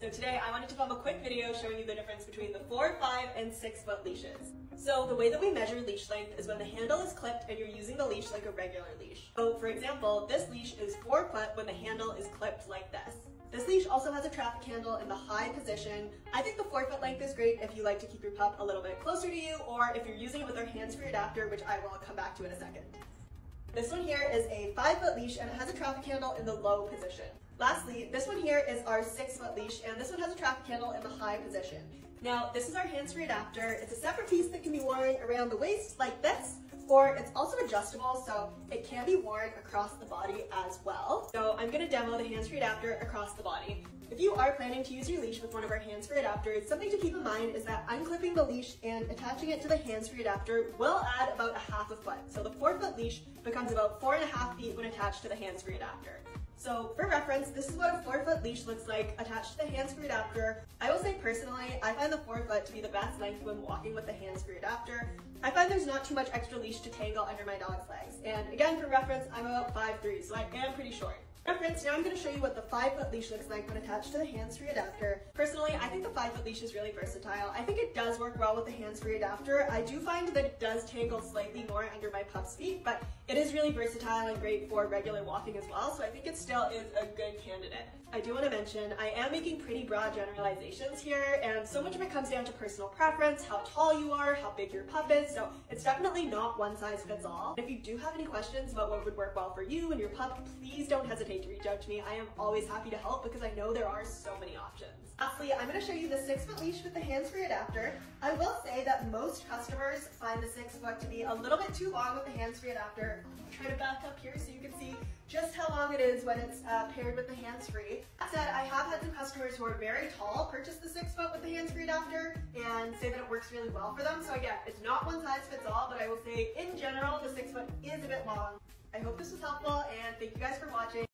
So today I wanted to film a quick video showing you the difference between the 4, 5, and 6 foot leashes. So the way that we measure leash length is when the handle is clipped and you're using the leash like a regular leash. So for example, this leash is 4 foot when the handle is clipped like this. This leash also has a traffic handle in the high position. I think the 4 foot length is great if you like to keep your pup a little bit closer to you, or if you're using it with our hands-free adapter, which I will come back to in a second. This one here is a 5 foot leash and it has a traffic handle in the low position. Lastly, this one here is our 6 foot leash and this one has a traffic handle in the high position. Now, this is our hands-free adapter. It's a separate piece that can be worn around the waist like this, or it's also adjustable, so it can be worn across the body as well. So I'm gonna demo the hands-free adapter across the body. If you are planning to use your leash with one of our hands-free adapters, something to keep in mind is that unclipping the leash and attaching it to the hands-free adapter will add about a half a foot. So the 4 foot leash becomes about 4.5 feet when attached to the hands-free adapter. So for reference, this is what a 4 foot leash looks like attached to the hands-free adapter. I will say personally, I find the 4 foot to be the best length when walking with the hands-free adapter. I find there's not too much extra leash to tangle under my dog's legs. And again, for reference, I'm about 5'3", so I am pretty short. Reference, now I'm going to show you what the 5 foot leash looks like when attached to the hands-free adapter. Personally, I think the 5 foot leash is really versatile. I think it does work well with the hands-free adapter. I do find that it does tangle slightly more under my pup's feet, but it is really versatile and great for regular walking as well, so I think it still is a good candidate. I do want to mention, I am making pretty broad generalizations here, and so much of it comes down to personal preference, how tall you are, how big your pup is, so it's definitely not one size fits all. If you do have any questions about what would work well for you and your pup, please don't hesitate to reach out to me. I am always happy to help because I know there are so many options. Lastly, I'm going to show you the 6 foot leash with the hands-free adapter. I will say that most customers find the 6 foot to be a little bit too long with the hands-free adapter. I'll try to back up here so you can see just how long it is when it's paired with the hands-free. That said, I have had some customers who are very tall purchase the 6 foot with the hands-free adapter and say that it works really well for them. So again, it's not one size fits all, but I will say in general, the 6 foot is a bit long. I hope this was helpful and thank you guys for watching.